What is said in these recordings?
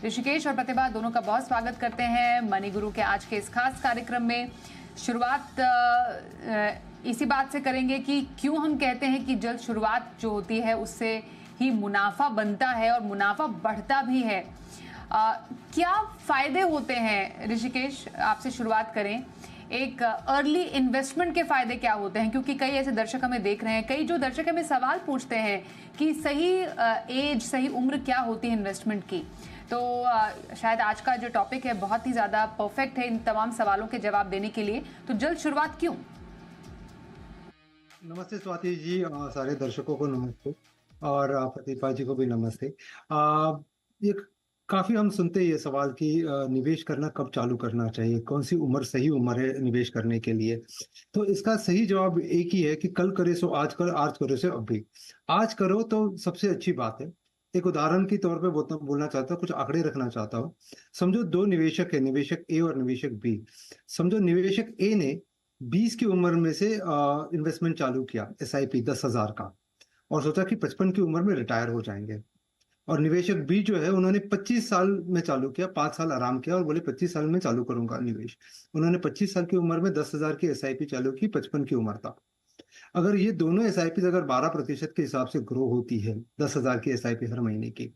ऋषिकेश और प्रतिभा दोनों का बहुत स्वागत करते हैं मनी गुरु के आज के इस खास कार्यक्रम में। शुरुआत इसी बात से करेंगे कि क्यों हम कहते हैं कि जल्द शुरुआत जो होती है उससे ही मुनाफा बनता है और मुनाफा बढ़ता भी है। क्या फायदे होते हैं ऋषिकेश, आपसे शुरुआत करें। एक अर्ली इन्वेस्टमेंट के फायदे क्या होते हैं, क्योंकि कई ऐसे दर्शक हमें देख रहे हैं, कई जो दर्शक हमें सवाल पूछते हैं कि सही एज, सही उम्र क्या होती है इन्वेस्टमेंट की। तो शायद आज का जो टॉपिक है बहुत ही ज़्यादा परफेक्ट है इन तमाम सवालों के जवाब देने के लिए। तो जल्द शुरुआत क्यों? नमस्ते स्वाति जी, सारे दर्शकों को नमस्ते और प्रतिभा जी को भी नमस्ते। ये काफी हम सुनते हैं ये सवाल कि निवेश करना कब चालू करना चाहिए, कौन सी उम्र सही उम्र है निवेश करने के लिए। तो इसका सही जवाब एक ही है कि कल करे सो आज कर, आज करो सो अब भी। आज करो तो सबसे अच्छी बात है। एक उदाहरण के तौर पे बोलना चाहता हूँ, कुछ आंकड़े रखना चाहता हूँ। समझो दो निवेशक है, निवेशक ए और निवेशक बी। समझो निवेशक ए ने 20 की उम्र में से इन्वेस्टमेंट चालू किया, SIP 10,000 का, और सोचा कि 55 की उम्र में रिटायर हो जाएंगे। और निवेशक बी जो है उन्होंने 25 साल में चालू किया, 5 साल आराम किया और बोले 25 साल में चालू करूंगा निवेश। उन्होंने 25 साल की उम्र में 10,000 की SIP चालू की 55 की उम्र तक। अगर ये दोनों SIP अगर 12% के हिसाब से ग्रो होती है, 10,000 की SIP हर महीने की,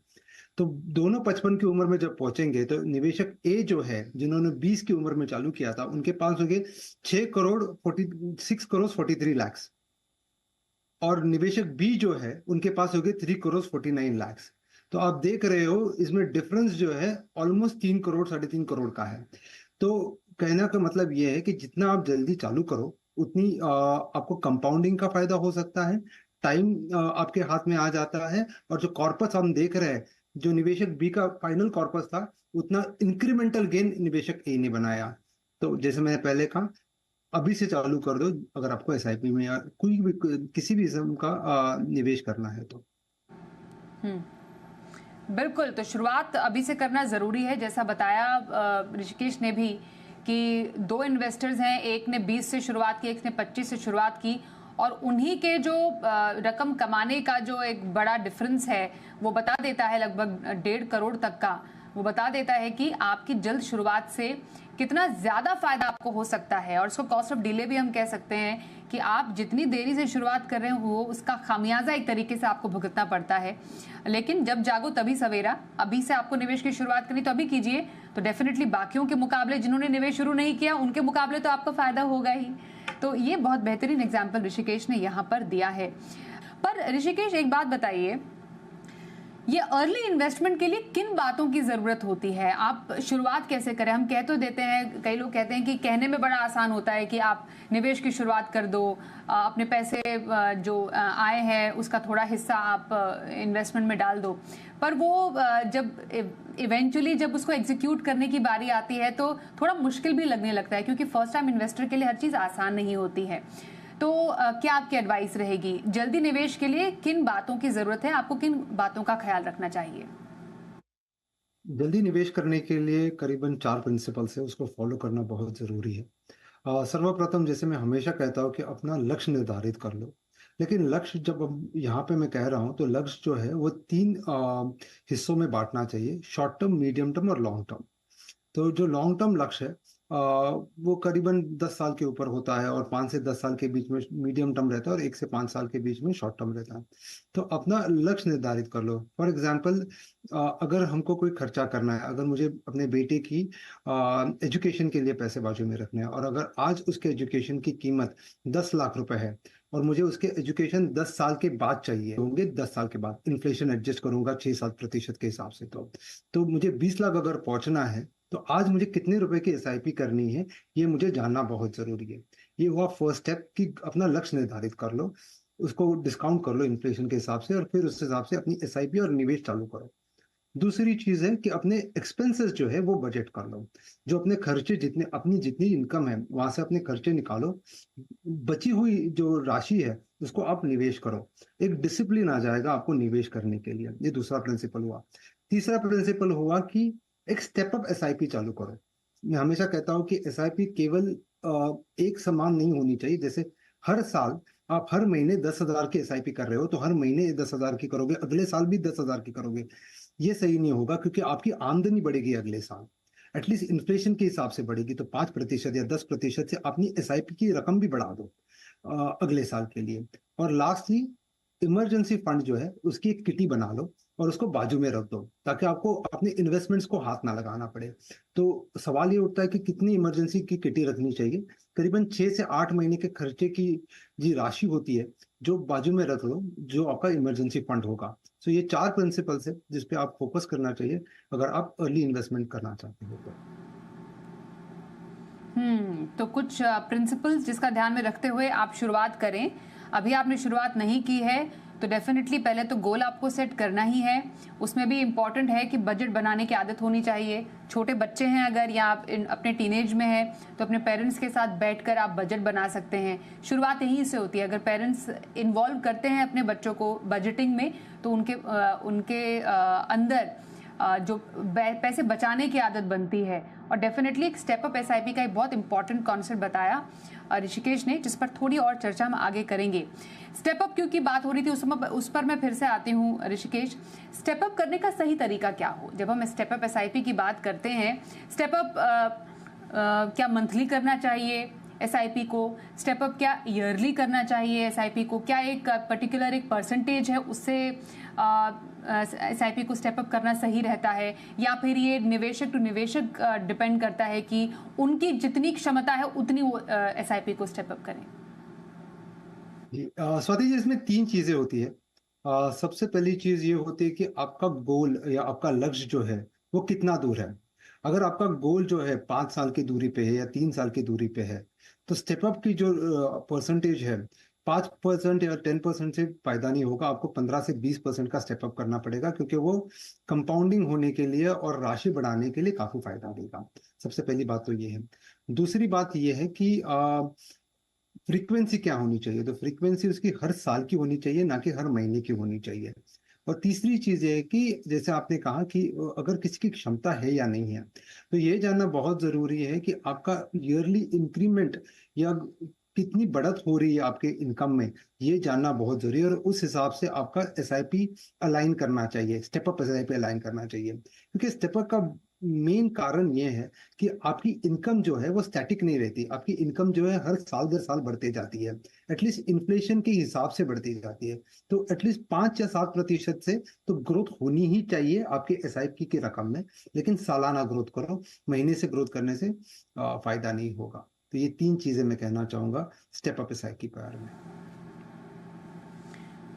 तो दोनों 55 की उम्र में जब पहुंचेंगे तो निवेशक ए जो है जिन्होंने 20 की उम्र में चालू किया था उनके पास हो गए 6 करोड़ 43 लाख, और निवेशक बी जो है उनके पास हो गए 3 करोड़ 49 लाख। तो आप देख रहे हो इसमें डिफरेंस जो है ऑलमोस्ट 3 करोड़ 3.5 करोड़ का है। तो कहना का मतलब ये है कि जितना आप जल्दी चालू करो उतनी आपको कंपाउंडिंग का फायदा हो सकता है, टाइम आपके हाथ में आ जाता है, और जो कॉर्पस हम देख रहे हैं, जो निवेशक बी का फाइनल कॉर्पस था, उतना इंक्रीमेंटल गेन निवेशक ए ने बनाया। तो जैसे मैंने पहले कहा, अभी से चालू कर दो अगर आपको SIP में या कोई भी किसी भी किस्म का निवेश करना है तो। बिल्कुल, तो शुरुआत अभी से करना ज़रूरी है। जैसा बताया ऋषिकेश ने भी कि दो इन्वेस्टर्स हैं, एक ने 20 से शुरुआत की, एक ने 25 से शुरुआत की, और उन्हीं के जो रकम कमाने का जो एक बड़ा डिफरेंस है वो बता देता है, लगभग 1.5 करोड़ तक का। वो बता देता है कि आपकी जल्द शुरुआत से कितना ज़्यादा फायदा आपको हो सकता है। और उसको कॉस्ट ऑफ डिले भी हम कह सकते हैं कि आप जितनी देरी से शुरुआत कर रहे हो उसका खामियाजा एक तरीके से आपको भुगतना पड़ता है। लेकिन जब जागो तभी सवेरा। अभी से आपको निवेश की शुरुआत करनी तो अभी कीजिए, तो डेफिनेटली बाकियों के मुकाबले, जिन्होंने निवेश शुरू नहीं किया उनके मुकाबले तो आपको फायदा होगा ही। तो ये बहुत बेहतरीन एग्जाम्पल ऋषिकेश ने यहाँ पर दिया है। पर ऋषिकेश, एक बात बताइए, ये अर्ली इन्वेस्टमेंट के लिए किन बातों की जरूरत होती है? आप शुरुआत कैसे करें? हम कह तो देते हैं, कई लोग कहते हैं कि कहने में बड़ा आसान होता है कि आप निवेश की शुरुआत कर दो, अपने पैसे जो आए हैं उसका थोड़ा हिस्सा आप इन्वेस्टमेंट में डाल दो। पर वो जब इवेंचुअली जब उसको एग्जीक्यूट करने की बारी आती है तो थोड़ा मुश्किल भी लगने लगता है, क्योंकि फर्स्ट टाइम इन्वेस्टर के लिए हर चीज़ आसान नहीं होती है। तो क्या आपकी एडवाइस रहेगी जल्दी निवेश के लिए? किन बातों की जरूरत है, आपको किन बातों का ख्याल रखना चाहिए? जल्दी निवेश करने के लिए करीबन 4 प्रिंसिपल्स है, उसको फॉलो करना बहुत जरूरी है। सर्वप्रथम, जैसे मैं हमेशा कहता हूँ कि अपना लक्ष्य निर्धारित कर लो। लेकिन लक्ष्य जब यहाँ पे मैं कह रहा हूँ तो लक्ष्य जो है वो 3 हिस्सों में बांटना चाहिए: शॉर्ट टर्म, मीडियम टर्म और लॉन्ग टर्म। तो जो लॉन्ग टर्म लक्ष्य है वो करीबन 10 साल के ऊपर होता है, और 5 से 10 साल के बीच में मीडियम टर्म रहता है, और 1 से 5 साल के बीच में शॉर्ट टर्म रहता है। तो अपना लक्ष्य निर्धारित कर लो। फॉर एग्जांपल, अगर हमको कोई खर्चा करना है, अगर मुझे अपने बेटे की एजुकेशन के लिए पैसे बाजू में रखने हैं, और अगर आज उसके एजुकेशन की कीमत 10 लाख रुपए है और मुझे उसके एजुकेशन 10 साल के बाद चाहिए होंगे, 10 साल के बाद इन्फ्लेशन एडजस्ट करूंगा 6-7% के हिसाब से, तो मुझे 20 लाख अगर पहुंचना है तो आज मुझे कितने रुपए की SIP करनी है, ये मुझे जानना बहुत जरूरी है। ये हुआ फर्स्ट स्टेप कि अपना लक्ष्य निर्धारित कर लो, उसको डिस्काउंट कर लो इन्फ्लेशन के हिसाब से, और फिर उस हिसाब से अपनी SIP और निवेश चालू करो। दूसरी चीज है कि अपने एक्सपेंसेस जो है वो बजट कर लो। जो अपने खर्चे, जितने अपनी जितनी इनकम है वहां से अपने खर्चे निकालो, बची हुई जो राशि है उसको आप निवेश करो। एक डिसिप्लिन आ जाएगा आपको निवेश करने के लिए। ये दूसरा प्रिंसिपल हुआ। तीसरा प्रिंसिपल हुआ कि एक स्टेप अप SIP चालू करो। मैं हमेशा कहता हूँ कि SIP केवल एक समान नहीं होनी चाहिए। जैसे हर साल आप हर महीने 10,000 की SIP कर रहे हो तो हर महीने 10,000 की करोगे, अगले साल भी 10,000 की करोगे। ये सही नहीं होगा, क्योंकि आपकी आमदनी बढ़ेगी अगले साल, एटलीस्ट इन्फ्लेशन के हिसाब से बढ़ेगी, तो 5% या 10% से अपनी एसआईपी की रकम भी बढ़ा दो अगले साल के लिए। और लास्टली, इमरजेंसी फंड जो है उसकी एक किटी बना लो और उसको बाजू में रख दो, ताकि आपको अपने इन्वेस्टमेंट्स को हाथ ना लगाना पड़े। तो सवाल ये उठता है कि कितनी इमरजेंसी की किटी रखनी चाहिए। करीबन 6 से 8 महीने के खर्चे की जी राशि होती है, जो बाजू में रख लो, जो आपका इमरजेंसी फंड होगा। तो ये 4 प्रिंसिपल्स है जिस पे आप फोकस करना चाहिए अगर आप अर्ली इन्वेस्टमेंट करना चाहते हो तो। तो कुछ प्रिंसिपल्स जिसका ध्यान में रखते हुए आप शुरुआत करें। अभी आपने शुरुआत नहीं की है तो डेफिनेटली पहले तो गोल आपको सेट करना ही है। उसमें भी इम्पॉर्टेंट है कि बजट बनाने की आदत होनी चाहिए। छोटे बच्चे हैं अगर, या आप अपने टीनेज में हैं, तो अपने पेरेंट्स के साथ बैठकर आप बजट बना सकते हैं। शुरुआत यहीं से होती है। अगर पेरेंट्स इन्वॉल्व करते हैं अपने बच्चों को बजटिंग में, तो उनके अंदर जो पैसे बचाने की आदत बनती है। और डेफिनेटली एक स्टेप अप एसआईपी का एक बहुत इंपॉर्टेंट कॉन्सेप्ट बताया ऋषिकेश ने, जिस पर थोड़ी और चर्चा हम आगे करेंगे। स्टेप अप क्योंकि बात हो रही थी उस पर मैं फिर से आती हूँ ऋषिकेश। स्टेप अप करने का सही तरीका क्या हो? जब हम स्टेप अप एसआईपी की बात करते हैं, स्टेप अप क्या मंथली करना चाहिए एसआईपी को? स्टेप अप क्या ईयरली करना चाहिए एसआईपी को? क्या एक पर्टिकुलर एक परसेंटेज है उससे एसआईपी को स्टेप अप करना सही रहता है, या फिर ये निवेशक टू निवेशक डिपेंड करता है कि उनकी जितनी क्षमता है उतनी वो एसआईपी को स्टेप अप करें? स्वाति जी, इसमें 3 चीजें होती है। सबसे पहली चीज ये होती है कि आपका गोल या आपका लक्ष्य जो है वो कितना दूर है। अगर आपका गोल जो है 5 साल की दूरी पे है या 3 साल की दूरी पे है, तो स्टेप अप की जो परसेंटेज है, 5% या 10% से फायदा नहीं होगा। आपको 15 से 20% का स्टेप अप करना पड़ेगा, क्योंकि वो कंपाउंडिंग होने के लिए और राशि बढ़ाने के लिए काफी फायदा देगा। सबसे पहली बात तो ये है। दूसरी बात ये है कि फ्रीक्वेंसी क्या होनी चाहिए। तो फ्रीक्वेंसी उसकी हर साल की होनी चाहिए, ना कि हर महीने की होनी चाहिए। और तीसरी चीज ये है कि जैसे आपने कहा कि अगर किसी की क्षमता है या नहीं है, तो ये जानना बहुत जरूरी है कि आपका ईयरली इंक्रीमेंट या कितनी बढ़त हो रही है आपके इनकम में, ये जानना बहुत जरूरी है। और उस हिसाब से आपका एसआईपी अलाइन करना चाहिए, स्टेप अप एसआईपी अलाइन करना चाहिए। क्योंकि स्टेप अप का मेन कारण ये है कि आपकी इनकम जो है वो स्टैटिक नहीं रहती। आपकी इनकम जो है हर साल दर साल बढ़ती जाती है, एटलीस्ट इन्फ्लेशन के हिसाब से बढ़ती जाती है। तो एटलीस्ट 5 या 7% से तो ग्रोथ होनी ही चाहिए आपके एसआईपी की रकम में। लेकिन सालाना ग्रोथ करो, महीने से ग्रोथ करने से फायदा नहीं होगा। तो ये 3 चीजें मैं कहना चाहूंगा स्टेप अप एसआईपी के बारे में।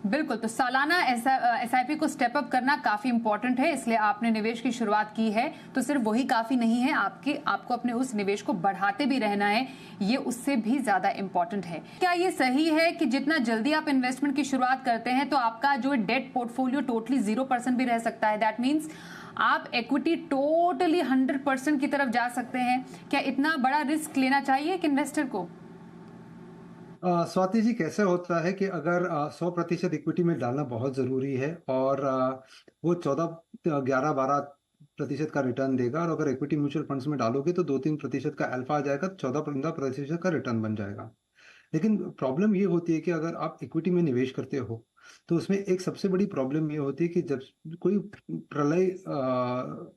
बिल्कुल, तो सालाना एसआईपी को स्टेप अप करना काफी इंपॉर्टेंट है। इसलिए आपने निवेश की शुरुआत की है, तो सिर्फ वही काफी नहीं है, आपको अपने उस निवेश को बढ़ाते भी रहना है। ये उससे भी ज्यादा इंपॉर्टेंट है। क्या ये सही है कि जितना जल्दी आप इन्वेस्टमेंट की शुरुआत करते हैं, तो आपका जो डेट पोर्टफोलियो टोटली 0% भी रह सकता है? दैट मीन्स आप इक्विटी टोटली 100% की तरफ जा सकते हैं। क्या इतना बड़ा रिस्क लेना चाहिए एक इन्वेस्टर को? स्वाति जी, कैसे होता है कि अगर 100% इक्विटी में डालना बहुत जरूरी है और वो 11-12% का रिटर्न देगा, और अगर इक्विटी म्यूचुअल फंड्स में डालोगे तो 2-3% का अल्फा आ जाएगा, 14-15% का रिटर्न बन जाएगा। लेकिन प्रॉब्लम ये होती है कि अगर आप इक्विटी में निवेश करते हो, तो उसमें एक सबसे बड़ी प्रॉब्लम ये होती है कि जब कोई प्रलय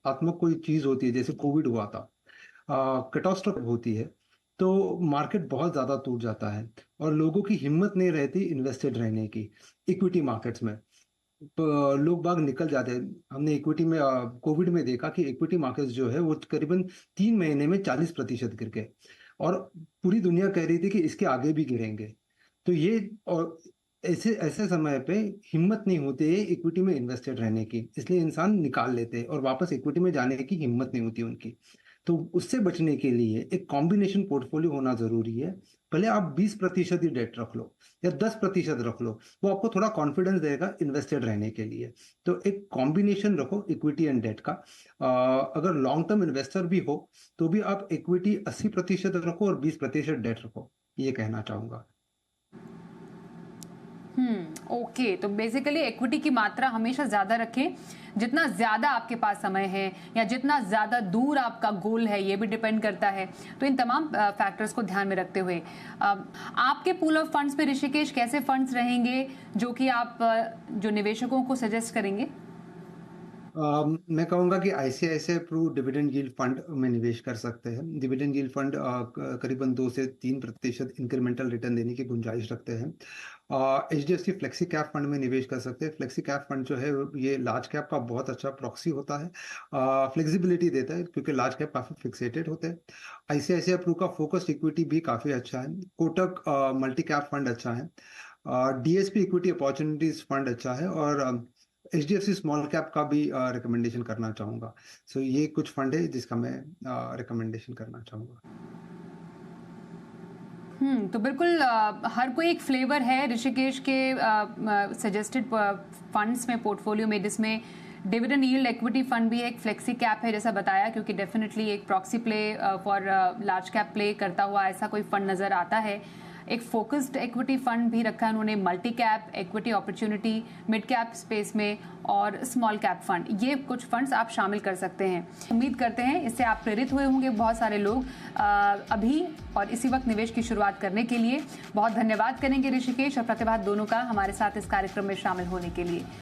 आत्मक कोई चीज होती है, जैसे कोविड हुआ था, कैटास्ट्रोफे होती है, तो मार्केट बहुत ज्यादा टूट जाता है और लोगों की हिम्मत नहीं रहती इन्वेस्टेड रहने की इक्विटी मार्केट्स में। तो लोग बाग निकल जाते हैं। हमने इक्विटी में कोविड में देखा कि इक्विटी मार्केट्स जो है वो करीबन 3 महीने में 40% गिर गए, और पूरी दुनिया कह रही थी कि इसके आगे भी गिरेंगे। तो ये और ऐसे ऐसे समय पे हिम्मत नहीं होती है इक्विटी में इन्वेस्टेड रहने की, इसलिए इंसान निकाल लेते हैं और वापस इक्विटी में जाने की हिम्मत नहीं होती उनकी। तो उससे बचने के लिए एक कॉम्बिनेशन पोर्टफोलियो होना जरूरी है। भले आप 20% ही डेट रख लो या 10% रख लो, वो आपको थोड़ा कॉन्फिडेंस देगा इन्वेस्टेड रहने के लिए। तो एक कॉम्बिनेशन रखो इक्विटी एंड डेट का। अगर लॉन्ग टर्म इन्वेस्टर भी हो तो भी आप इक्विटी 80% रखो और 20% डेट रखो, ये कहना चाहूंगा। ओके, तो बेसिकली इक्विटी की मात्रा हमेशा ज्यादा रखें। जितना ज्यादा आपके पास समय है या जितना ज्यादा दूर आपका गोल है, ये भी डिपेंड करता है। तो इन तमाम फैक्टर्स को ध्यान में रखते हुए आपके पूल ऑफ फंड्स पे ऋषिकेश कैसे फंड्स रहेंगे जो कि आप जो निवेशकों को सजेस्ट करेंगे? मैं कहूँगा कि ICICI Pru dividend yield fund में निवेश कर सकते हैं। डिविडेंड यील्ड फंड करीबन 2 से 3% इंक्रीमेंटल रिटर्न देने की गुंजाइश रखते हैं। एचडीएफसी फ्लेक्सी कैप फंड में निवेश कर सकते हैं। फ्लेक्सी कैप फंड जो है ये लार्ज कैप का बहुत अच्छा प्रॉक्सी होता है। फ्लेक्सिबिलिटी देता है क्योंकि लार्ज कैप काफ़ी फिक्सेटेड होते हैं। आईसीआईसीआई प्रू का फोकस्ड इक्विटी भी काफ़ी अच्छा है। कोटक मल्टी कैप फंड अच्छा है। डीएसपी इक्विटी अपॉर्चुनिटीज फंड अच्छा है और एचडीएफसी स्मॉल कैप का भी रिकमेंडेशन करना चाहूँगा। सो ये कुछ फंड है जिसका मैं रिकमेंडेशन करना चाहूँगा। तो बिल्कुल हर कोई एक फ्लेवर है ऋषिकेश के सजेस्टेड फंड्स में, पोर्टफोलियो में, जिसमें डिविडेंड यील्ड इक्विटी फंड भी एक फ्लेक्सी कैप है जैसा बताया, क्योंकि डेफिनेटली एक proxy play for large cap play करता हुआ ऐसा कोई फंड नजर आता है। एक फोकस्ड इक्विटी फंड भी रखा है उन्होंने, multi cap, equity opportunity, mid cap space में और स्मॉल कैप फंड। ये कुछ फंड्स आप शामिल कर सकते हैं। उम्मीद करते हैं इससे आप प्रेरित हुए होंगे बहुत सारे लोग अभी और इसी वक्त निवेश की शुरुआत करने के लिए। बहुत धन्यवाद करेंगे ऋषिकेश और प्रतिभा दोनों का हमारे साथ इस कार्यक्रम में शामिल होने के लिए।